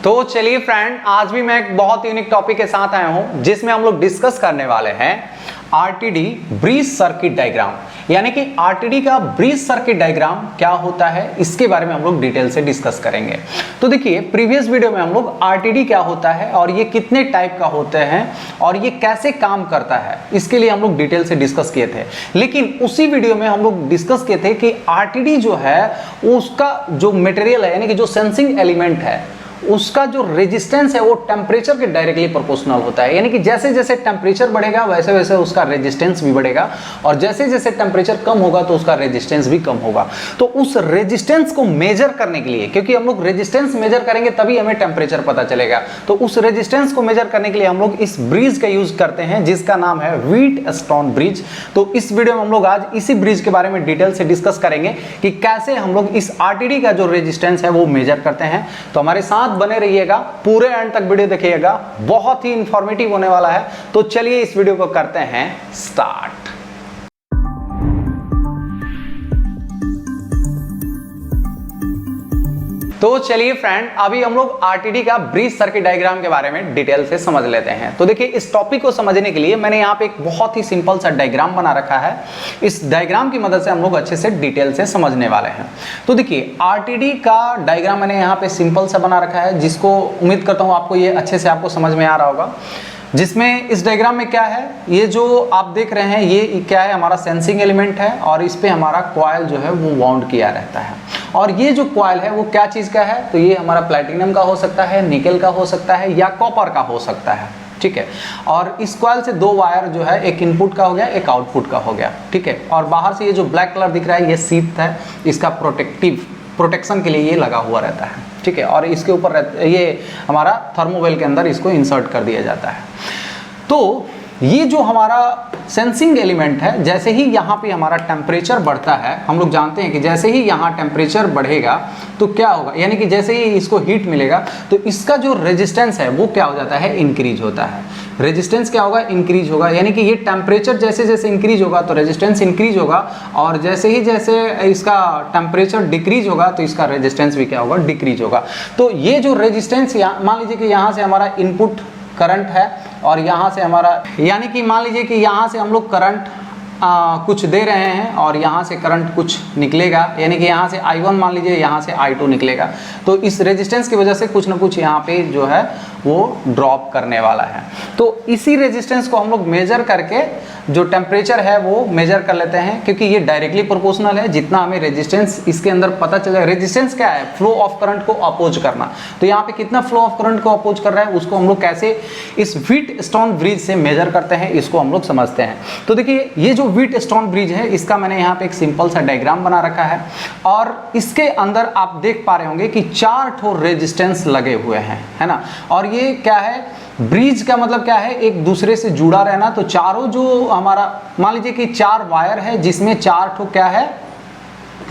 तो चलिए फ्रेंड, आज भी मैं एक बहुत यूनिक टॉपिक के साथ आया हूं जिसमें हम लोग डिस्कस करने वाले हैं आरटीडी ब्रिज सर्किट डायग्राम। यानी कि आरटीडी का ब्रिज सर्किट डायग्राम क्या होता है, इसके बारे में हम लोग डिटेल से डिस्कस करेंगे। तो देखिए, प्रीवियस वीडियो में हम लोग आरटीडी क्या होता है और ये कितने टाइप का होते हैं और ये कैसे काम करता है, इसके लिए हम लोग डिटेल से डिस्कस किए थे। लेकिन उसी वीडियो में हम लोग डिस्कस किए थे कि आरटीडी जो है उसका जो मटेरियल है, यानी कि जो सेंसिंग एलिमेंट है, उसका जो रेजिस्टेंस है वो टेम्परेचर के डायरेक्टली प्रोपोर्शनल होता है। यानी कि जैसे जैसे टेम्परेचर बढ़ेगा वैसे वैसे उसका रेजिस्टेंस भी बढ़ेगा और जैसे जैसे टेम्परेचर कम होगा तो उसका रेजिस्टेंस भी कम होगा। तो उस रेजिस्टेंस को मेजर करने के लिए, क्योंकि हम लोग रेजिस्टेंस मेजर करेंगे तभी हमें टेम्परेचर पता चलेगा, तो उस रेजिस्टेंस को मेजर करने के लिए हम लोग इस ब्रिज का यूज करते हैं जिसका नाम है व्हीटस्टोन ब्रिज। तो इस वीडियो में हम लोग आज इसी ब्रिज के बारे में डिटेल से डिस्कस करेंगे कि कैसे हम लोग इस आरटीडी का जो रेजिस्टेंस है वो मेजर करते हैं। तो हमारे साथ बने रहिएगा, पूरे एंड तक वीडियो देखिएगा, बहुत ही इंफॉर्मेटिव होने वाला है। तो चलिए इस वीडियो को करते हैं स्टार्ट। तो चलिए फ्रेंड, अभी हम लोग आरटीडी का ब्रिज सर्किट डायग्राम के बारे में डिटेल से समझ लेते हैं। तो देखिए, इस टॉपिक को समझने के लिए मैंने यहाँ पे एक बहुत ही सिंपल सा डायग्राम बना रखा है। इस डायग्राम की मदद से हम लोग अच्छे से डिटेल से समझने वाले हैं। तो देखिए, आरटीडी का डायग्राम मैंने यहाँ पे सिंपल सा बना रखा है, जिसको उम्मीद करता हूँ आपको ये अच्छे से आपको समझ में आ रहा होगा। जिसमें इस डायग्राम में क्या है, ये जो आप देख रहे हैं ये क्या है, हमारा सेंसिंग एलिमेंट है और इस पे हमारा कॉइल जो है वो वाउंड किया रहता है। और ये जो कॉइल है वो क्या चीज़ का है, तो ये हमारा प्लैटिनम का हो सकता है, निकेल का हो सकता है या कॉपर का हो सकता है। ठीक है, और इस कॉइल से दो वायर जो है, एक इनपुट का हो गया, एक आउटपुट का हो गया। ठीक है, और बाहर से ये जो ब्लैक कलर दिख रहा है ये शीथ है, इसका प्रोटेक्शन के लिए ये लगा हुआ रहता है। ठीक है, और इसके ऊपर ये हमारा थर्मोवेल के अंदर इसको इंसर्ट कर दिया जाता है। तो ये जो हमारा सेंसिंग एलिमेंट है, जैसे ही यहाँ पे हमारा टेम्परेचर बढ़ता है, हम लोग जानते हैं कि जैसे ही यहाँ टेम्परेचर बढ़ेगा तो क्या होगा, यानी कि जैसे ही इसको हीट मिलेगा तो इसका जो रेजिस्टेंस है वो क्या हो जाता है, इंक्रीज होता है। रेजिस्टेंस क्या होगा, इंक्रीज होगा। यानी कि ये टेम्परेचर जैसे जैसे इंक्रीज होगा तो रेजिस्टेंस इंक्रीज होगा, और जैसे ही जैसे इसका टेम्परेचर डिक्रीज होगा तो इसका रेजिस्टेंस भी क्या होगा, डिक्रीज होगा। तो ये जो रेजिस्टेंस, मान लीजिए कि यहाँ से हमारा इनपुट करंट है और यहाँ से हमारा, यानी कि मान लीजिए कि यहाँ से हम लोग करंट कुछ दे रहे हैं और यहाँ से करंट कुछ निकलेगा, यानी कि यहाँ से I1 मान लीजिए, यहाँ से I2 निकलेगा। तो इस रेजिस्टेंस की वजह से कुछ ना कुछ यहाँ पे जो है वो ड्रॉप करने वाला है। तो इसी रेजिस्टेंस को हम लोग मेजर करके जो टेम्परेचर है वो मेजर कर लेते हैं, क्योंकि ये डायरेक्टली प्रोपोर्शनल है। जितना हमें रेजिस्टेंस इसके अंदर पता चलेगा, रेजिस्टेंस क्या है, फ्लो ऑफ करंट को अपोज करना। तो यहाँ पे कितना फ्लो ऑफ करंट को अपोज कर रहा है उसको हम लोग कैसे इस व्हीटस्टोन ब्रिज से मेजर करते हैं, इसको हम लोग समझते हैं। तो देखिए, ये जो व्हीटस्टोन ब्रिज है इसका मैंने यहाँ पे एक सिंपल सा डायग्राम बना रखा है और इसके अंदर आप देख पा रहे होंगे कि 4 ठो रेजिस्टेंस लगे हुए हैं, है ना। और ये क्या है, ब्रिज का मतलब क्या है, एक दूसरे से जुड़ा रहना। तो चारों जो हमारा, मान लीजिए कि 4 वायर है जिसमें 4 ठो क्या है,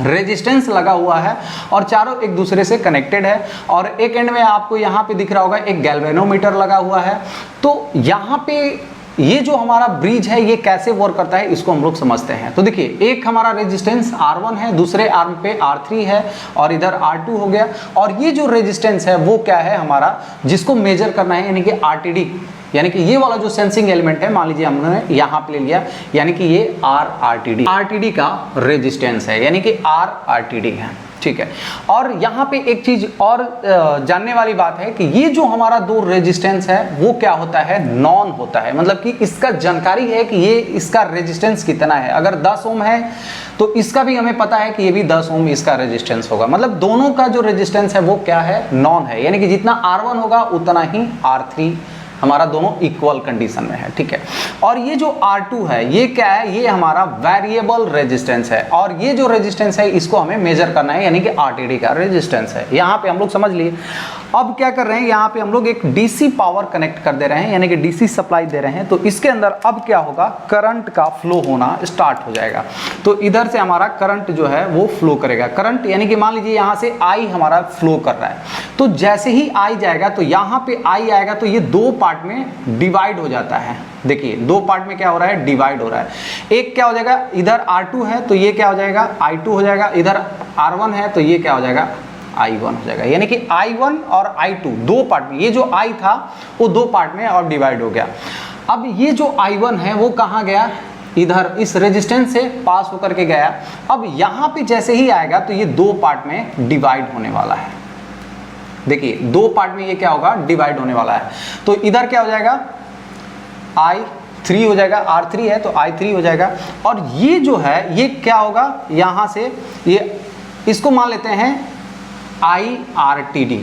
रेजिस्टेंस लगा हुआ है और चारों एक दूसरे से कनेक्टेड है। और एक एंड में आपको यहाँ पे दिख रहा होगा एक गैल्वेनोमीटर लगा हुआ है। तो यहाँ पे ये जो हमारा ब्रिज है ये कैसे वर्क करता है इसको हम लोग समझते हैं। तो देखिए, एक हमारा रेजिस्टेंस R1 है, दूसरे आर्म पे R3 है और इधर R2 हो गया। और ये जो रेजिस्टेंस है वो क्या है हमारा, जिसको मेजर करना है, यानी कि आरटीडी, यानी कि ये वाला जो सेंसिंग एलिमेंट है, मान लीजिए हमने यहाँ पे ले लिया, यानी कि ये आरटीडी का रेजिस्टेंस है, यानी कि आरटीडी है। ठीक है, और यहाँ पे एक चीज और जानने वाली बात है कि ये जो हमारा दो रेजिस्टेंस है वो क्या होता है, नॉन होता है। मतलब कि इसका जानकारी है कि ये इसका रेजिस्टेंस कितना है। अगर 10 ओम है तो इसका भी हमें पता है कि ये भी 10 ओम इसका रेजिस्टेंस होगा। मतलब दोनों का जो रेजिस्टेंस है वो क्या है, नॉन है। यानी कि जितना R1 होगा उतना ही R3 हमारा दोनों इक्वल कंडीशन में है। ठीक है, और ये जो R2 है ये क्या है, ये हमारा वेरिएबल रेजिस्टेंस है और ये जो रेजिस्टेंस है इसको हमें मेजर करना है, यानी कि आरटीडी का रेजिस्टेंस है। यहाँ पे हम लोग समझ लिए। अब क्या कर रहे हैं, यहाँ पे हम लोग एक डीसी पावर कनेक्ट कर दे रहे हैं, यानी कि डीसी सप्लाई दे रहे हैं। तो इसके अंदर अब क्या होगा, करंट का फ्लो होना स्टार्ट हो जाएगा। तो इधर से हमारा करंट जो है वो फ्लो करेगा। करंट यानी कि मान लीजिए यहाँ से I हमारा फ्लो कर रहा है, तो जैसे ही I जाएगा तो यहाँ पे I आएगा तो ये 2 पार्ट में डिवाइड हो जाता है। देखिए, 2 पार्ट में क्या हो रहा है, डिवाइड हो रहा है। एक क्या हो जाएगा, इधर R2 है तो ये क्या हो जाएगा, I2 हो जाएगा। इधर R1 है तो ये क्या हो जाएगा, I1 हो जाएगा। यानी कि I1 और I2 दो पार्ट में, ये जो I था वो दो पार्ट में और डिवाइड हो गया। अब ये जो I1 है वो कहाँ गया, इधर इस रेजिस्टेंस से पास होकर के गया। अब यहाँ पे जैसे ही आएगा तो ये दो पार्ट में डिवाइड होने वाला है। देखिए दो पार्ट में ये क्या होगा, डिवाइड होने वाला है। तो इधर क्या हो जाएगा, I3 हो जाएगा, R3 है तो I3 हो जाएगा। और ये जो है ये क्या होगा, यहाँ से ये इसको मान लेते हैं IRTD,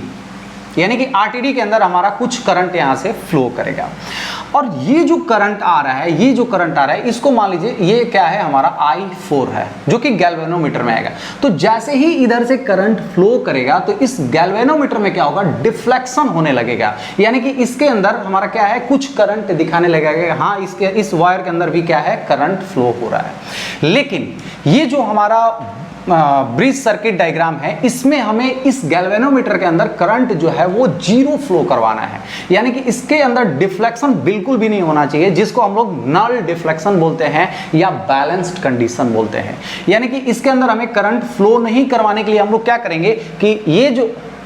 यानी कि RTD के अंदर हमारा कुछ करंट यहाँ से फ्लो करेगा। और ये जो करंट आ रहा है, ये जो करंट आ रहा है इसको मान लीजिए ये क्या है, हमारा I4 है जो कि गैल्वेनोमीटर में आएगा। तो जैसे ही इधर से करंट फ्लो करेगा तो इस गैल्वेनोमीटर में क्या होगा, डिफ्लेक्शन होने लगेगा। यानी कि इसके अंदर हमारा क्या है, कुछ करंट दिखाने लगेगा, हाँ इसके इस वायर के अंदर भी क्या है, करंट फ्लो हो रहा है। लेकिन ये जो हमारा ब्रिज सर्किट डायग्राम है, इसमें हमें इस गैल्वेनोमीटर के अंदर करंट जो है वो जीरो फ्लो करवाना है। यानी कि इसके अंदर डिफ्लेक्शन बिल्कुल भी नहीं होना चाहिए, जिसको हम लोग नल डिफ्लेक्शन बोलते हैं या बैलेंस्ड कंडीशन बोलते हैं। यानी कि इसके अंदर हमें करंट फ्लो नहीं करवाने के लिए हम लोग क्या करेंगे कि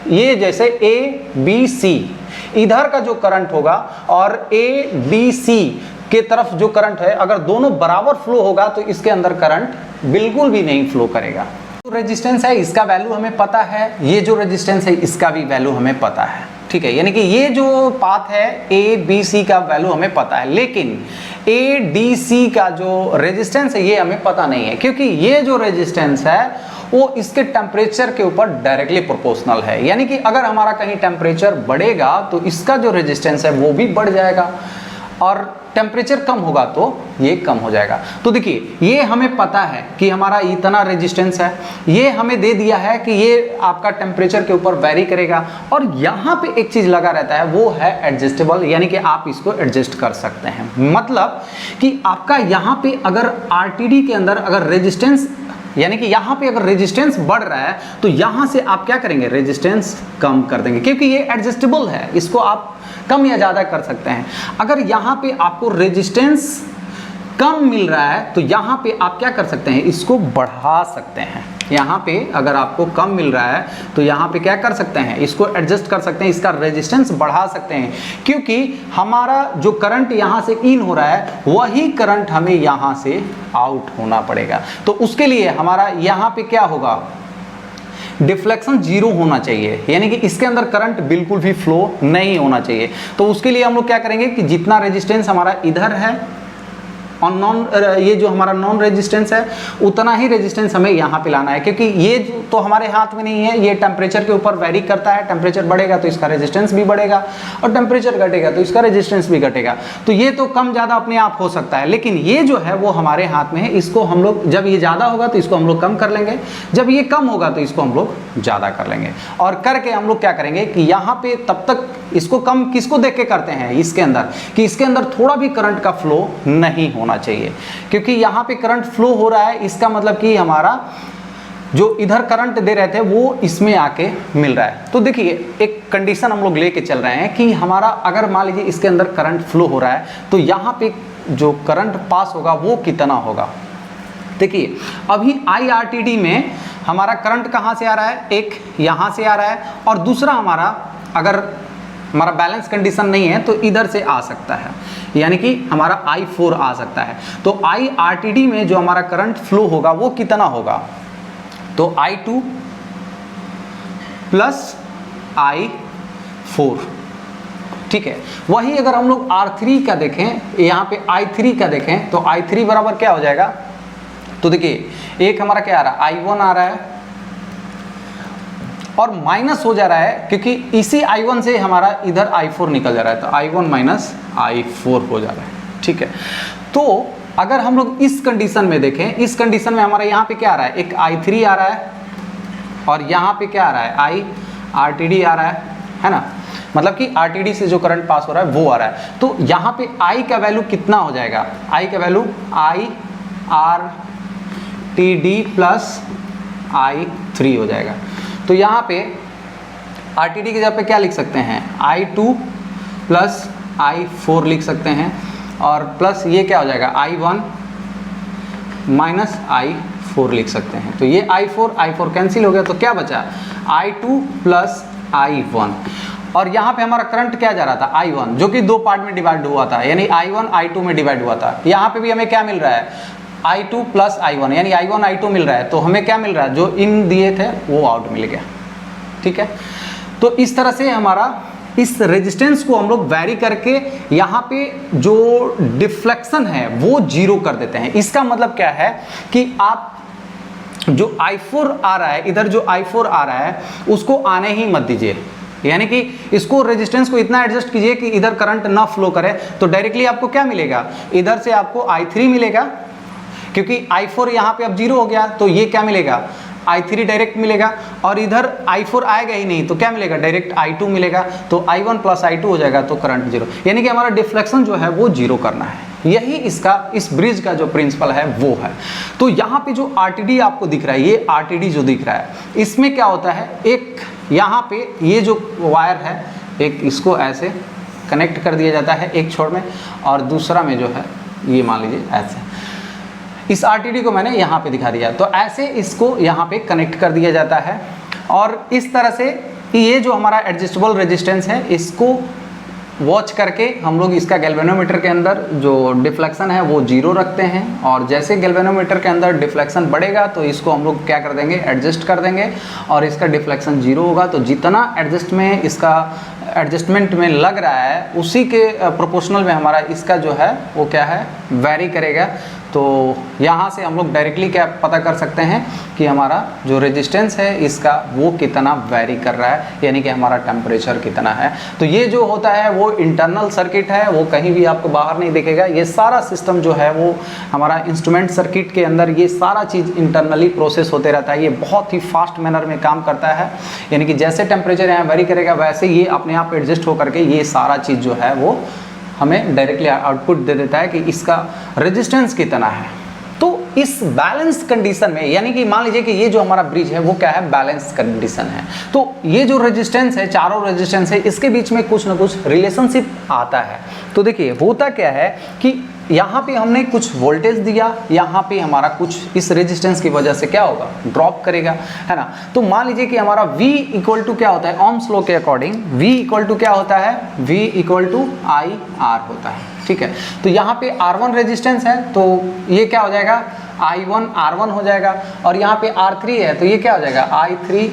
ये जैसे ABC इधर का जो करंट होगा और ABC के तरफ जो करंट है, अगर दोनों बराबर फ्लो होगा तो इसके अंदर करंट बिल्कुल भी नहीं फ्लो करेगा। जो रेजिस्टेंस है इसका वैल्यू हमें पता है, ये जो रेजिस्टेंस है इसका भी वैल्यू हमें पता है, ठीक है। यानी कि ये जो पाथ है ABC का वैल्यू हमें पता है, लेकिन ADC का जो रेजिस्टेंस है ये हमें पता नहीं है, क्योंकि ये जो रेजिस्टेंस है वो इसके टेम्परेचर के ऊपर डायरेक्टली प्रोपोर्शनल है। यानी कि अगर हमारा कहीं टेम्परेचर बढ़ेगा तो इसका जो रेजिस्टेंस है वो भी बढ़ जाएगा, और टेम्परेचर कम होगा तो ये कम हो जाएगा। तो देखिए ये हमें पता है कि हमारा इतना रेजिस्टेंस है, ये हमें दे दिया है कि ये आपका टेम्परेचर के ऊपर वेरी करेगा, और यहाँ पे एक चीज़ लगा रहता है वो है एडजस्टेबल, यानी कि आप इसको एडजस्ट कर सकते हैं। मतलब कि आपका यहाँ पे अगर RTD के अंदर अगर रेजिस्टेंस, यानी कि यहाँ पे अगर रेजिस्टेंस बढ़ रहा है तो यहाँ से आप क्या करेंगे, रेजिस्टेंस कम कर देंगे, क्योंकि ये एडजस्टेबल है, इसको आप कम या ज़्यादा कर सकते हैं। अगर यहाँ पे आपको रेजिस्टेंस कम मिल रहा है तो यहाँ पे आप क्या कर सकते हैं, इसको बढ़ा सकते हैं। यहाँ पे अगर आपको कम मिल रहा है तो यहाँ पे क्या कर सकते हैं, इसको एडजस्ट कर सकते हैं, इसका रेजिस्टेंस बढ़ा सकते हैं, क्योंकि हमारा जो करंट यहाँ से इन हो रहा है वही करंट हमें यहाँ से आउट होना पड़ेगा। तो उसके लिए हमारा यहाँ पे क्या होगा, डिफ्लेक्शन जीरो होना चाहिए, यानी कि इसके अंदर करंट बिल्कुल भी फ्लो नहीं होना चाहिए। तो उसके लिए हम लोग क्या करेंगे कि जितना रेजिस्टेंस हमारा इधर है और ये जो हमारा नॉन रेजिस्टेंस है उतना ही रेजिस्टेंस हमें यहाँ पे लाना है, क्योंकि ये तो हमारे हाथ में नहीं है, ये टेम्परेचर के ऊपर वेरी करता है। टेम्परेचर बढ़ेगा तो इसका रेजिस्टेंस भी बढ़ेगा, और टेम्परेचर घटेगा तो इसका रेजिस्टेंस भी घटेगा। तो ये तो कम ज़्यादा अपने आप हो सकता है, लेकिन ये जो है वो हमारे हाथ में है। इसको हम लोग, जब ये ज़्यादा होगा तो इसको हम लोग कम कर लेंगे, जब ये कम होगा तो इसको हम लोग ज़्यादा कर लेंगे, और करके हम लोग क्या करेंगे कि यहाँ पे तब तक इसको कम किसको देख के करते हैं, इसके अंदर, कि इसके अंदर थोड़ा भी करंट का फ्लो नहीं होना चाहिए, क्योंकि यहाँ पे करंट फ्लो हो रहा है, इसका मतलब कि हमारा जो इधर करंट दे रहे थे वो इसमें आके मिल रहा है। तो देखिए एक कंडीशन हम लोग लेके चल रहे हैं कि हमारा अगर मान लीजिए इसके अंदर करंट फ्लो हो रहा है तो यहाँ पे जो करंट पास होगा वो कितना होगा। देखिए अभी IRTD में हमारा करंट कहाँ से आ रहा है, एक यहाँ से आ रहा है, और दूसरा हमारा अगर हमारा बैलेंस कंडीशन नहीं है तो इधर से आ सकता है, यानी कि हमारा I4 आ सकता है। तो IRTD में जो हमारा करंट फ्लो होगा वो कितना होगा, तो I2 प्लस I4, ठीक है। वही अगर हम लोग R3 का देखें, यहाँ पे I3 का देखें तो I3 बराबर क्या हो जाएगा, तो देखिए एक हमारा क्या आ रहा है, I1 आ रहा है और माइनस हो जा रहा है, क्योंकि इसी I1 से हमारा इधर I4 निकल जा रहा है, तो I1 माइनस I4 हो जा रहा है, ठीक है। तो अगर हम लोग इस कंडीशन में देखें, इस कंडीशन में हमारा यहाँ पे क्या आ रहा है, एक I3 आ रहा है और यहाँ पे क्या आ रहा है, IRTD आ रहा है ना, मतलब कि RTD से जो करंट पास हो रहा है वो आ रहा है। तो यहाँ पे I का वैल्यू कितना हो जाएगा, I का वैल्यू IRTD प्लस I3 हो जाएगा। तो यहाँ पे RTD की जगह पे क्या लिख सकते हैं, I2 प्लस I4 लिख सकते हैं, और प्लस ये क्या हो जाएगा, I1 माइनस I4 I4 लिख सकते हैं। तो ये I4 कैंसिल हो गया, तो क्या बचा I2 प्लस I1, और यहाँ पे हमारा करंट क्या जा रहा था I1, जो कि दो पार्ट में डिवाइड हुआ था, यानी I1 I2 में डिवाइड हुआ था। यहाँ पे भी हमें क्या मिल रहा है I2 प्लस I1, यानी I1 I2 मिल रहा है, तो हमें क्या मिल रहा है, जो इन दिए थे वो आउट मिल गया। ठीक है, तो इस तरह से हमारा इस रेजिस्टेंस को हम लोग वैरी करके यहाँ पे जो डिफ्लेक्शन है वो जीरो कर देते हैं। इसका मतलब क्या है कि आप जो I4 आ रहा है, इधर जो I4 आ रहा है उसको आने ही मत दीजिए, यानी कि इसको रेजिस्टेंस को इतना एडजस्ट कीजिए कि इधर करंट ना फ्लो करे। तो डायरेक्टली आपको क्या मिलेगा, इधर से आपको I3 मिलेगा, क्योंकि I4 यहाँ पे अब जीरो हो गया, तो ये क्या मिलेगा I3 डायरेक्ट मिलेगा, और इधर I4 आएगा ही नहीं, तो क्या मिलेगा डायरेक्ट I2 मिलेगा, तो I1 प्लस I2 हो जाएगा, तो करंट जीरो, यानी कि हमारा डिफ्लेक्शन जो है वो जीरो करना है। यही इसका इस ब्रिज का जो प्रिंसिपल है वो है। तो यहाँ पे जो RTD आपको दिख रहा है, ये RTD जो दिख रहा है, इसमें क्या होता है, एक यहाँ पे ये जो वायर है, एक इसको ऐसे कनेक्ट कर दिया जाता है एक छोर में, और दूसरा में जो है ये मान लीजिए ऐसे, इस RTD को मैंने यहाँ पे दिखा दिया, तो ऐसे इसको यहाँ पे कनेक्ट कर दिया जाता है। और इस तरह से ये जो हमारा एडजस्टेबल रेजिस्टेंस है, इसको वॉच करके हम लोग इसका गैल्वेनोमीटर के अंदर जो डिफ्लेक्शन है वो जीरो रखते हैं, और जैसे गैल्वेनोमीटर के अंदर डिफ्लेक्शन बढ़ेगा तो इसको हम लोग क्या कर देंगे, एडजस्ट कर देंगे, और इसका डिफ्लेक्शन जीरो होगा। तो जितना एडजस्टमेंट में लग रहा है उसी के प्रोपोर्शनल में हमारा इसका जो है वो क्या है, वेरी करेगा। तो यहाँ से हम लोग डायरेक्टली क्या पता कर सकते हैं कि हमारा जो रेजिस्टेंस है इसका वो कितना वेरी कर रहा है, यानी कि हमारा टेम्परेचर कितना है। तो ये जो होता है वो इंटरनल सर्किट है, वो कहीं भी आपको बाहर नहीं दिखेगा। ये सारा सिस्टम जो है वो हमारा इंस्ट्रूमेंट सर्किट के अंदर ये सारा चीज़ इंटरनली प्रोसेस होते रहता है। ये बहुत ही फास्ट मैनर में काम करता है, यानी कि जैसे टेम्परेचर यहाँ वेरी करेगा वैसे ये अपने आप एडजस्ट होकर के ये सारा चीज़ जो है वो हमें डायरेक्टली आउटपुट दे देता है कि इसका रेजिस्टेंस कितना है। तो इस बैलेंस कंडीशन में, यानी कि मान लीजिए कि ये जो हमारा ब्रिज है वो क्या है, बैलेंस कंडीशन है, तो ये जो रेजिस्टेंस है, चारों रेजिस्टेंस है, इसके बीच में कुछ ना कुछ रिलेशनशिप आता है। तो देखिए होता क्या है कि यहाँ पे हमने कुछ वोल्टेज दिया, यहाँ पे हमारा कुछ इस रेजिस्टेंस की वजह से क्या होगा, ड्रॉप करेगा, है ना। तो मान लीजिए कि हमारा V इक्वल टू क्या होता है, ओम्स लॉ के अकॉर्डिंग V इक्वल टू क्या होता है, V इक्वल टू IR होता है। ठीक है, तो यहाँ पे R1 रेजिस्टेंस है, तो ये क्या हो जाएगा, I1 R1 हो जाएगा, और यहाँ पे R3 है, तो ये क्या हो जाएगा, I3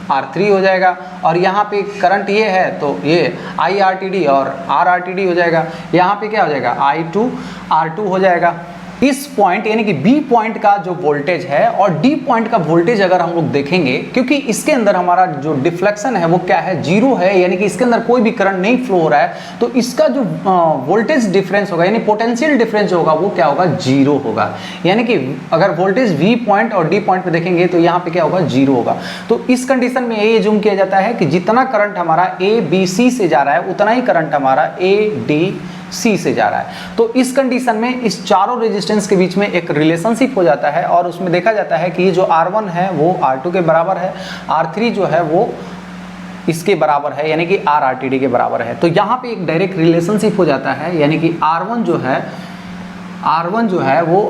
R3 हो जाएगा, और यहाँ पे करंट ये है तो ये IRTD और RRTD हो जाएगा। यहाँ पे क्या हो जाएगा, I2 R2 हो जाएगा। इस पॉइंट यानी कि B पॉइंट का जो वोल्टेज है और D पॉइंट का वोल्टेज अगर हम लोग देखेंगे, क्योंकि इसके अंदर हमारा जो डिफ्लेक्शन है वो क्या है, जीरो है, यानी कि इसके अंदर कोई भी करंट नहीं फ्लो हो रहा है, तो इसका जो वोल्टेज डिफरेंस होगा यानी पोटेंशियल डिफरेंस होगा वो क्या होगा, जीरो होगा। यानी कि अगर वोल्टेज V पॉइंट और D पॉइंट पे देखेंगे तो यहाँ पे क्या होगा, जीरो होगा। तो इस कंडीशन में ये जूम किया जाता है कि जितना करंट हमारा ABC से जा रहा है उतना ही करंट हमारा ADC से जा रहा है। तो इस कंडीशन में इस चारों रेजिस्टेंस के बीच में एक रिलेशनशिप हो जाता है, और उसमें देखा जाता है कि ये जो R1 है वो R2 के बराबर है, R3 जो है वो इसके बराबर है, यानी कि RRTD के बराबर है। तो यहाँ पे एक डायरेक्ट रिलेशनशिप हो जाता है, यानी कि R1 जो है वो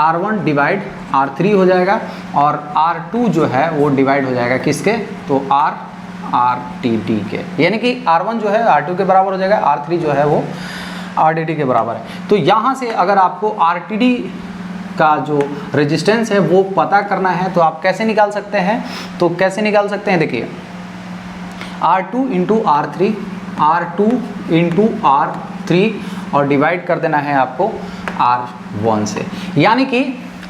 R1 डिवाइड R3 हो जाएगा, और R2 जो है वो डिवाइड हो जाएगा किसके, तो RRTD के, यानी कि R1 जो है R2 के बराबर हो जाएगा, R3 जो है वो RTD के बराबर है। तो यहाँ से अगर आपको RTD का जो रेजिस्टेंस है वो पता करना है तो आप कैसे निकाल सकते हैं, तो कैसे निकाल सकते हैं, देखिए R2 into R3, R2 into R3 और डिवाइड कर देना है आपको R1 से, यानी कि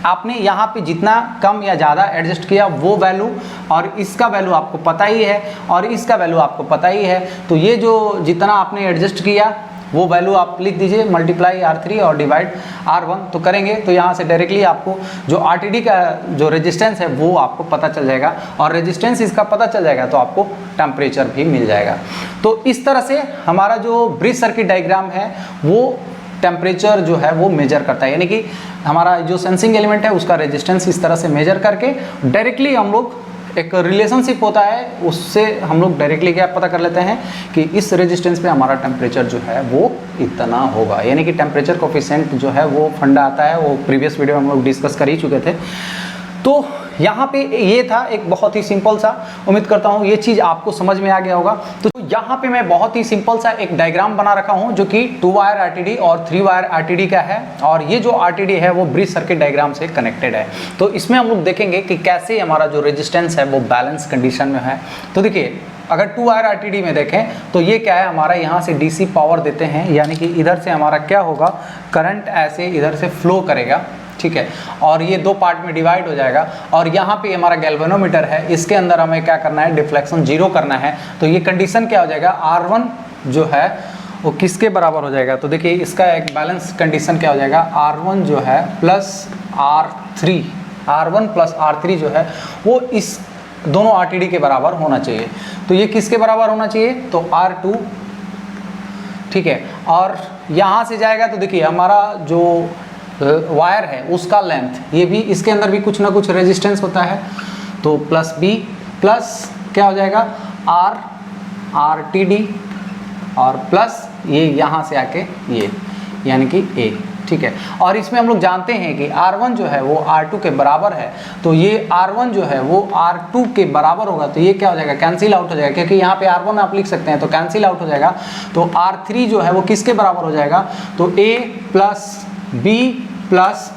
आपने यहाँ पे जितना कम या ज़्यादा एडजस्ट किया वो वैल्यू, और इसका वैल्यू आपको पता ही है और इसका वैल्यू आपको पता ही है, तो ये जो जितना आपने एडजस्ट किया वो वैल्यू आप लिख दीजिए, मल्टीप्लाई R3 और डिवाइड R1। तो करेंगे तो यहाँ से डायरेक्टली आपको जो RTD का जो रेजिस्टेंस है वो आपको पता चल जाएगा, और रेजिस्टेंस इसका पता चल जाएगा तो आपको टेम्परेचर भी मिल जाएगा। तो इस तरह से हमारा जो ब्रिज सर्किट डायग्राम है वो टेम्परेचर जो है वो मेजर करता है, यानी कि हमारा जो सेंसिंग एलिमेंट है उसका रेजिस्टेंस इस तरह से मेजर करके डायरेक्टली हम लोग एक रिलेशनशिप होता है उससे हम लोग डायरेक्टली क्या पता कर लेते हैं कि इस रेजिस्टेंस पे हमारा टेम्परेचर जो है वो इतना होगा, यानी कि टेम्परेचर कोफिशिएंट जो है वो फंडा आता है, वो प्रीवियस वीडियो में हम लोग डिस्कस कर ही चुके थे। तो यहाँ पे ये था एक बहुत ही सिंपल सा, उम्मीद करता हूँ ये चीज़ आपको समझ में आ गया होगा। तो यहाँ पे मैं बहुत ही सिंपल सा एक डायग्राम बना रखा हूँ जो कि 2 वायर आरटीडी और 3 वायर आरटीडी का है, और ये जो आरटीडी है वो ब्रिज सर्किट डायग्राम से कनेक्टेड है। तो इसमें हम लोग देखेंगे कि कैसे हमारा जो रेजिस्टेंस है वो बैलेंस कंडीशन में है। तो देखिए, अगर 2 वायर आरटीडी में देखें तो ये क्या है, हमारा यहाँ से डीसी पावर देते हैं, यानी कि इधर से हमारा क्या होगा, करंट ऐसे इधर से फ्लो करेगा, ठीक है, और ये 2 पार्ट में डिवाइड हो जाएगा। और यहाँ पे हमारा गैल्वेनोमीटर है, इसके अंदर हमें क्या करना है, डिफ्लेक्शन 0 करना है। तो ये कंडीशन क्या हो जाएगा, R1 जो है वो किसके बराबर हो जाएगा, तो देखिए इसका एक बैलेंस कंडीशन क्या हो जाएगा, R1 जो है plus R3, R1 plus R3 जो है वो इस दोनों आरटीडी के बराबर होना चाहिए। तो ये किसके बराबर होना चाहिए, तो R2, ठीक है। और यहाँ से जाएगा तो देखिए हमारा जो वायर है उसका लेंथ, ये भी इसके अंदर भी कुछ ना कुछ रेजिस्टेंस होता है, तो प्लस B प्लस क्या हो जाएगा RTD और प्लस ये यहाँ से आके ये, यानी कि A, ठीक है। और इसमें हम लोग जानते हैं कि R1 जो है वो R2 के बराबर है, तो ये R1 जो है वो R2 के बराबर होगा, तो ये क्या हो जाएगा, कैंसिल आउट हो जाएगा, क्योंकि यहाँ पे R1 आप लिख सकते हैं तो कैंसिल आउट हो जाएगा। तो R3 जो है वो किसके बराबर हो जाएगा, तो A plus B plus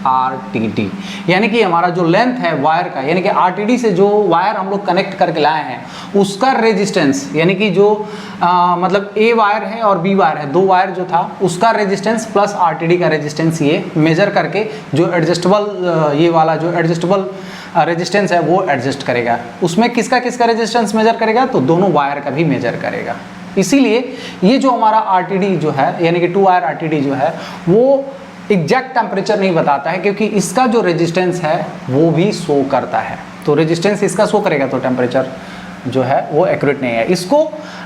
RTD, यानी कि हमारा जो लेंथ है वायर का, यानी कि RTD से जो वायर हम लोग कनेक्ट करके लाए हैं उसका रेजिस्टेंस, यानी कि जो मतलब A वायर है और B वायर है, 2 वायर जो था उसका रेजिस्टेंस प्लस RTD का रेजिस्टेंस, ये मेजर करके जो एडजस्टेबल ये वाला जो एडजस्टेबल रेजिस्टेंस है वो एडजस्ट करेगा। उसमें किसका किसका रेजिस्टेंस मेजर करेगा, तो दोनों वायर का भी मेजर करेगा। इसीलिए ये जो हमारा RTD जो है, यानी कि 2 वायर RTD जो है वो एग्जैक्ट टेम्परेचर नहीं बताता है, क्योंकि इसका जो रेजिस्टेंस है वो भी शो करता है। तो रेजिस्टेंस इसका शो करेगा तो टेम्परेचर जो है वो एक्यूरेट नहीं है। इसको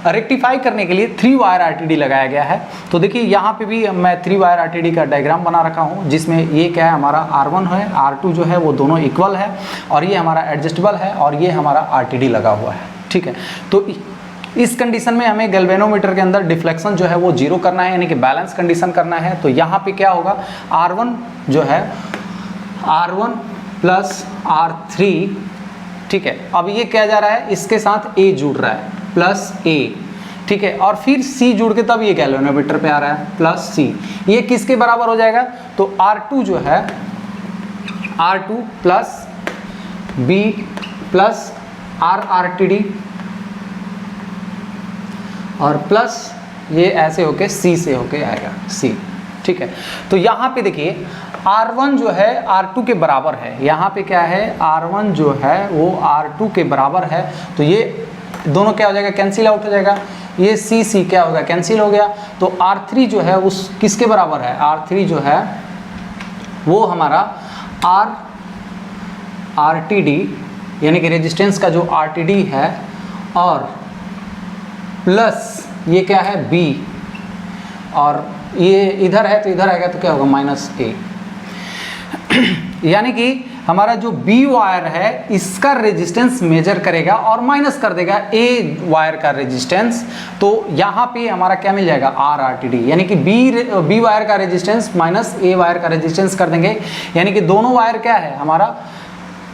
रेक्टिफाई करने के लिए 3 वायर आरटीडी लगाया गया है। तो देखिए यहाँ पे भी मैं 3 वायर आरटीडी का डायग्राम बना रखा हूँ, जिसमें ये क्या है, हमारा R1 है, R2 जो है वो दोनों इक्वल है, और ये हमारा एडजस्टेबल है, और ये हमारा आरटीडी लगा हुआ है, ठीक है। तो इस कंडीशन में हमें गैल्वेनोमीटर के अंदर डिफ्लेक्शन जो है वो 0 करना है, यानी कि बैलेंस कंडीशन करना है। तो यहाँ पे क्या होगा, R1 जो है R1 प्लस R3, ठीक है। अब ये क्या जा रहा है, इसके साथ A जुड़ रहा है प्लस A, ठीक है, और फिर C जुड़ के तब ये गैल्वेनोमीटर पे आ रहा है प्लस C। ये किसके बराबर हो जाएगा, तो R2 जो है R2 plus B plus RTD और प्लस ये ऐसे होके C से होके आएगा C, ठीक है। तो यहाँ पे देखिए R1 जो है R2 के बराबर है, यहाँ पे क्या है, R1 जो है वो R2 के बराबर है, तो ये दोनों क्या हो जाएगा, कैंसिल आउट हो जाएगा, ये C क्या होगा, कैंसिल हो गया। तो R3 जो है उस किसके बराबर है, R3 जो है वो हमारा RTD, यानी कि रेजिस्टेंस का जो RTD है, और प्लस ये क्या है B, और ये इधर है तो इधर आएगा तो क्या होगा, माइनस A। यानी कि हमारा जो B वायर है इसका रेजिस्टेंस मेजर करेगा और माइनस कर देगा A वायर का रेजिस्टेंस। तो यहाँ पे हमारा क्या मिल जाएगा, RTD, यानी कि B वायर का रेजिस्टेंस माइनस A वायर का रेजिस्टेंस कर देंगे, यानी कि दोनों वायर क्या है, हमारा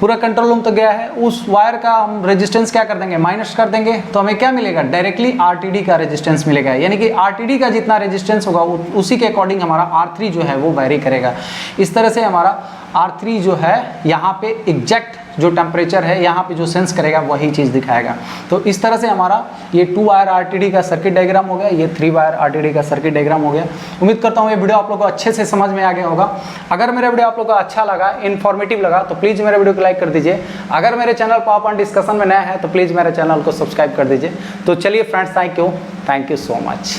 पूरा कंट्रोल रूम तो गया है, उस वायर का हम रेजिस्टेंस क्या कर देंगे, माइनस कर देंगे, तो हमें क्या मिलेगा, डायरेक्टली RTD का रेजिस्टेंस मिलेगा। यानी कि RTD का जितना रेजिस्टेंस होगा उसी के अकॉर्डिंग हमारा R3 जो है वो वेरी करेगा। इस तरह से हमारा R3 जो है यहाँ पे एग्जैक्ट जो टेम्परेचर है यहाँ पे जो सेंस करेगा वही चीज़ दिखाएगा। तो इस तरह से हमारा ये 2 वायर RTD का सर्किट डायग्राम हो गया, ये 3 वायर RTD का सर्किट डायग्राम हो गया। उम्मीद करता हूँ ये वीडियो आप लोगों को अच्छे से समझ में आ गया होगा। अगर मेरा वीडियो आप लोगों को अच्छा लगा, इन्फॉर्मेटिव लगा, तो प्लीज़ मेरे वीडियो को लाइक कर दीजिए। अगर मेरे चैनल पॉप ऑन डिस्कशन में नया है तो प्लीज़ मेरे चैनल को सब्सक्राइब कर दीजिए। तो चलिए friends, thank you so much.